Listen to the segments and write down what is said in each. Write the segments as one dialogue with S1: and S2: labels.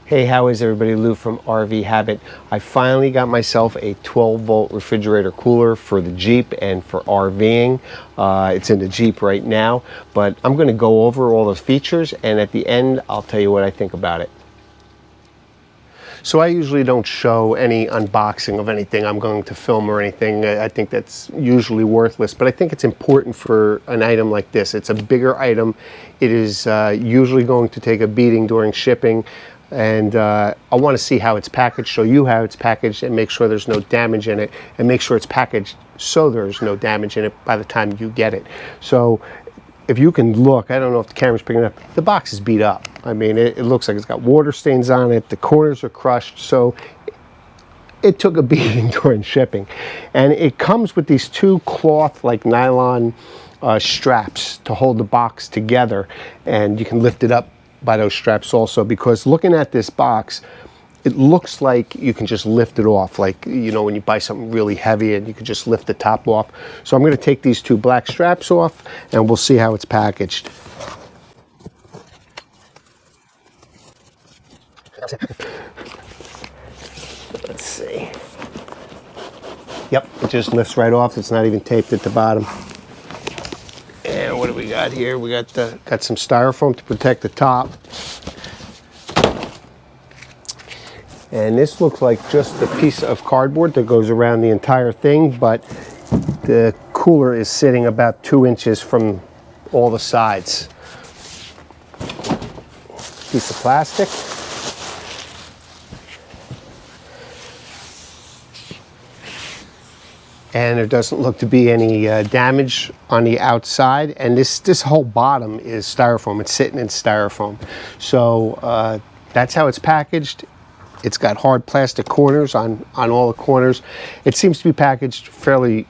S1: Hey, how is everybody? Lou from RV Habit. I finally got myself a 12-volt refrigerator cooler for the Jeep and for RVing. It's in the Jeep right now, but I'm going to go over all the features, and at the end I'll tell you what I think about it. So I usually don't show any unboxing of anything I'm going to film or anything. I think that's usually worthless, but I think it's important for an item like this. It's a bigger item. It is usually going to take a beating during shipping. And I want to see how it's packaged, show you how it's packaged, and make sure there's no damage in it, and make sure it's packaged so there's no damage in it by the time you get it. So if you can look, I don't know if the camera's picking up, the box is beat up. I mean, it looks like it's got water stains on it, the corners are crushed, so it took a beating during shipping. And it comes with these two cloth, like nylon straps to hold the box together, and you can lift it up by those straps also, because looking at this box, it looks like you can just lift it off, like, you know, when you buy something really heavy and you can just lift the top off. So I'm going to take these two black straps off and we'll see how it's packaged. Let's see. Yep, it just lifts right off. It's not even taped at the bottom. And what do we got here? We got some styrofoam to protect the top. And this looks like just a piece of cardboard that goes around the entire thing, but the cooler is sitting about 2 inches from all the sides. Piece of plastic. And there doesn't look to be any damage on the outside. And this whole bottom is styrofoam. It's sitting in styrofoam. So that's how it's packaged. It's got hard plastic corners on all the corners. It seems to be packaged fairly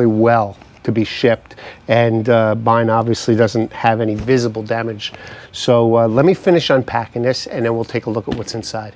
S1: well to be shipped. And mine obviously doesn't have any visible damage. So let me finish unpacking this, and then we'll take a look at what's inside.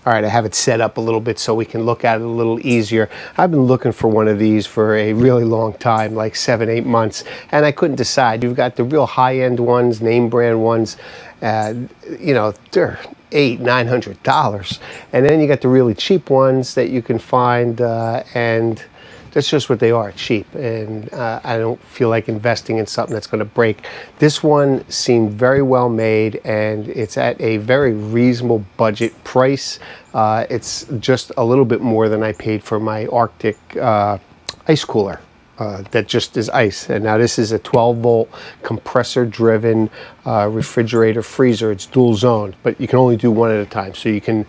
S1: All right, I have it set up a little bit so we can look at it a little easier. I've been looking for one of these for a really long time, like 7-8 months, and I couldn't decide. You've got the real high-end ones, name brand ones, you know, they're $800–900, and then you got the really cheap ones that you can find, and that's just what they are, cheap. And I don't feel like investing in something that's going to break. This one seemed very well made, and it's at a very reasonable budget price. It's just a little bit more than I paid for my Arctic ice cooler. That just is ice. And now this is a 12-volt compressor driven refrigerator freezer. It's dual zoned, but you can only do one at a time. So it can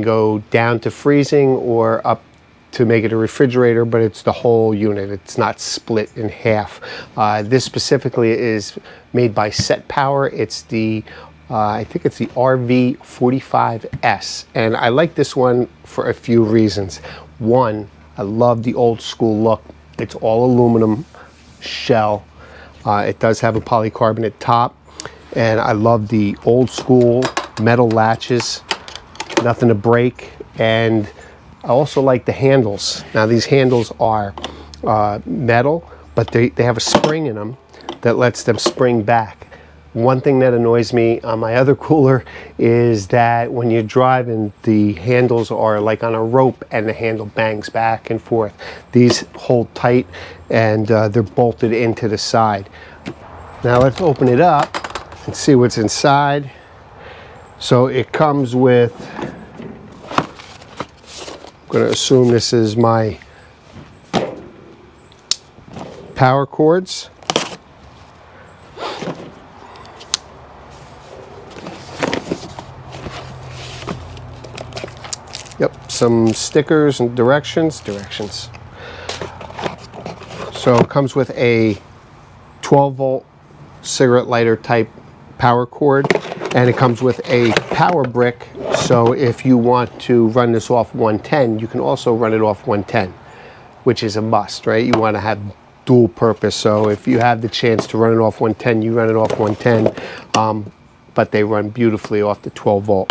S1: go down to freezing or up to make it a refrigerator, but it's the whole unit. It's not split in half. This specifically is made by SetPower. It's the I think it's the RV45S, and I like this one for a few reasons. One, I love the old school look. It's all aluminum shell. It does have a polycarbonate top, and I love the old school metal latches, nothing to break. And I also like the handles. Now these handles are metal, but they have a spring in them that lets them spring back. One thing that annoys me on my other cooler is that when you're driving, the handles are like on a rope and the handle bangs back and forth. These hold tight, and they're bolted into the side. Now let's open it up and see what's inside. So it comes with, I'm going to assume this is my power cords. Yep, some stickers and directions. So it comes with a 12-volt cigarette lighter type power cord, and it comes with a power brick. So if you want to run this off 110, you can also run it off 110, which is a must, right? You want to have dual purpose. So if you have the chance to run it off 110, you run it off 110, but they run beautifully off the 12-volt.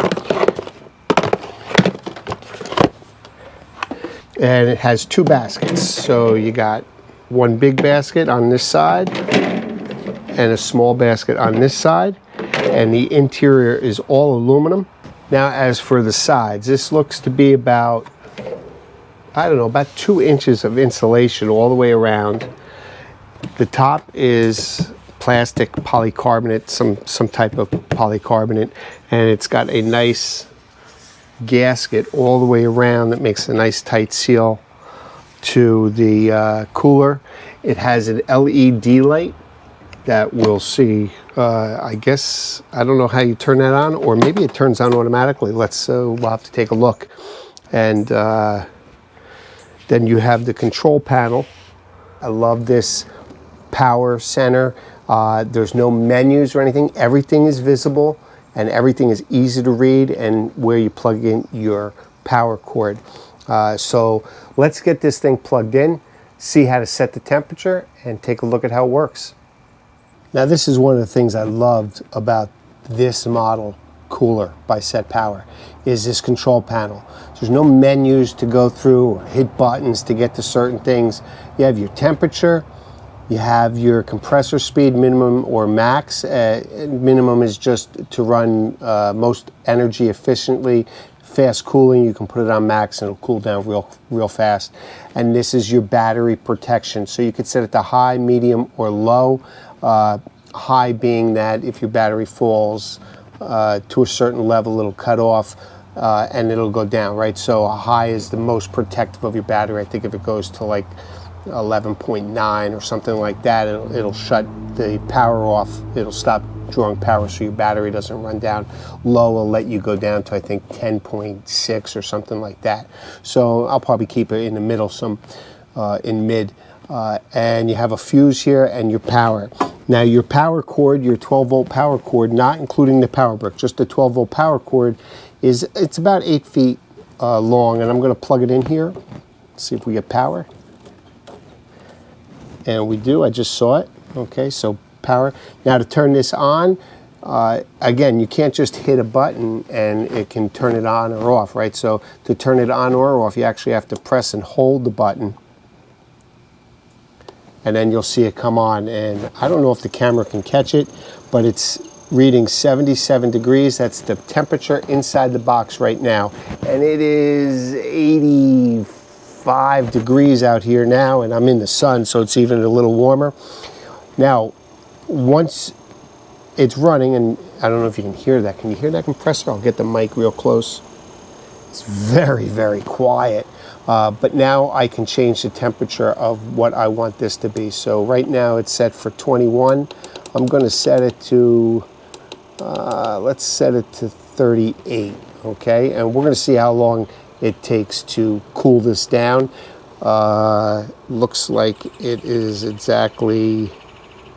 S1: And it has two baskets. So you got one big basket on this side and a small basket on this side. And the interior is all aluminum. Now, as for the sides, this looks to be about, I don't know, about 2 inches of insulation all the way around. The top is plastic polycarbonate, some type of polycarbonate, and it's got a nice gasket all the way around that makes a nice tight seal to the cooler. It has an LED light that we'll see. I guess, I don't know how you turn that on, or maybe it turns on automatically. We'll have to take a look. And then you have the control panel. I love this power center. There's no menus or anything. Everything is visible and everything is easy to read, and where you plug in your power cord. So let's get this thing plugged in, see how to set the temperature, and take a look at how it works. Now, this is one of the things I loved about this model cooler by SetPower, is this control panel. There's no menus to go through or hit buttons to get to certain things. You have your temperature, you have your compressor speed, minimum or max. Minimum is just to run most energy efficiently. Fast cooling, you can put it on max and it'll cool down real fast. And this is your battery protection. So you could set it to high, medium, or low. High being that if your battery falls to a certain level, it'll cut off and it'll go down, right? So a high is the most protective of your battery. I think if it goes to like 11.9 or something like that, it'll shut the power off. It'll stop drawing power so your battery doesn't run down. Low will let you go down to, I think, 10.6 or something like that. So I'll probably keep it in the middle, in mid. And you have a fuse here and your power. Now your power cord, your 12-volt power cord, not including the power brick, just the 12-volt power cord, it's about 8 feet long, and I'm going to plug it in here. See if we get power. And we do. I just saw it. Okay, so power. Now to turn this on, again, you can't just hit a button and it can turn it on or off, right? So to turn it on or off, you actually have to press and hold the button, and then you'll see it come on. And I don't know if the camera can catch it, but it's reading 77 degrees. That's the temperature inside the box right now. And it is 85 degrees out here now, and I'm in the sun, so it's even a little warmer. Now, once it's running, and I don't know if you can hear that. Can you hear that compressor? I'll get the mic real close. It's very, very quiet. But now I can change the temperature of what I want this to be. So right now it's set for 21. I'm going to set it to, let's set it to 38, okay? And we're going to see how long it takes to cool this down. Looks like it is exactly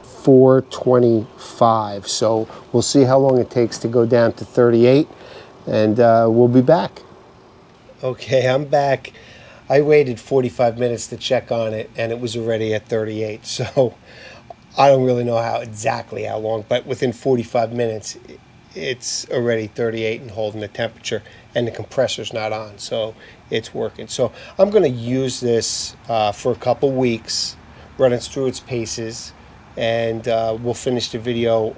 S1: 4:25. So we'll see how long it takes to go down to 38, and we'll be back. Okay, I'm back. I waited 45 minutes to check on it, and it was already at 38. So I don't really know exactly how long, but within 45 minutes, it's already 38 and holding the temperature, and the compressor's not on, so it's working. So I'm going to use this for a couple weeks, run it through its paces, and we'll finish the video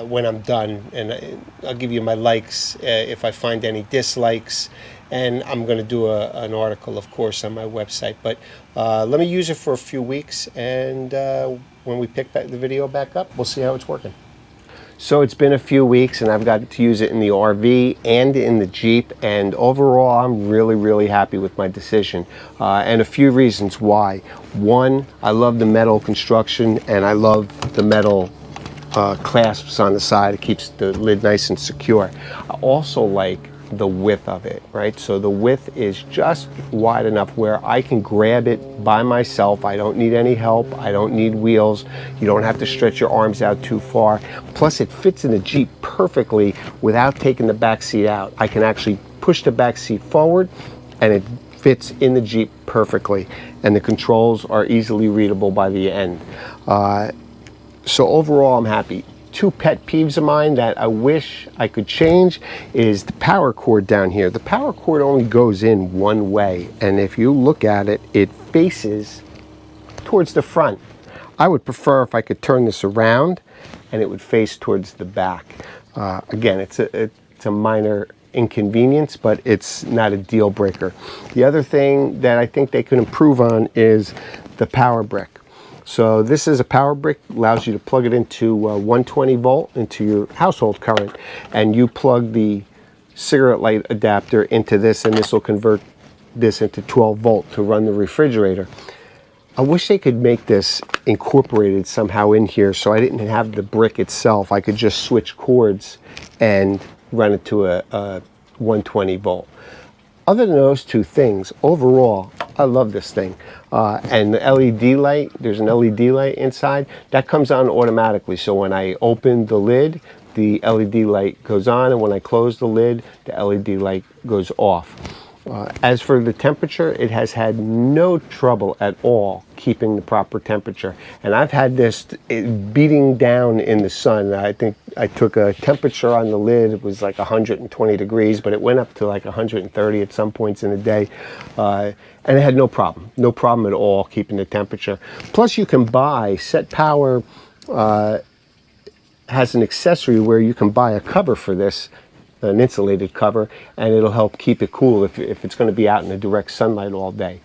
S1: when I'm done, and I'll give you my likes if I find any dislikes. And I'm going to do an article, of course, on my website. But let me use it for a few weeks, and when we pick the video back up, we'll see how it's working. So it's been a few weeks, and I've got to use it in the RV and in the Jeep, and overall I'm really, really happy with my decision. And a few reasons why. One, I love the metal construction, and I love the metal clasps on the side. It keeps the lid nice and secure. I also like the width of it, right? So the width is just wide enough where I can grab it by myself. I don't need any help. I don't need wheels. You don't have to stretch your arms out too far. Plus it fits in the Jeep perfectly without taking the back seat out. I can actually push the back seat forward and it fits in the Jeep perfectly. And the controls are easily readable by the end. So overall, I'm happy. Two pet peeves of mine that I wish I could change is the power cord down here. The power cord only goes in one way, and if you look at it, it faces towards the front. I would prefer if I could turn this around and it would face towards the back. Again, it's a minor inconvenience, but it's not a deal breaker. The other thing that I think they could improve on is the power brick. So this is a power brick, allows you to plug it into 120 volt into your household current, and you plug the cigarette light adapter into this, and this will convert this into 12 volt to run the refrigerator. I wish they could make this incorporated somehow in here so I didn't have the brick itself. I could just switch cords and run it to a 120 volt. Other than those two things, overall, I love this thing. And the LED light, there's an LED light inside, that comes on automatically. So when I open the lid, the LED light goes on, and when I close the lid, the LED light goes off. As for the temperature, it has had no trouble at all keeping the proper temperature. And I've had this beating down in the sun. I think I took a temperature on the lid. It was like 120 degrees, but it went up to like 130 at some points in the day. And it had no problem at all keeping the temperature. Plus you can buy, SetPower has an accessory where you can buy a cover for this, an insulated cover, and it'll help keep it cool if it's going to be out in the direct sunlight all day.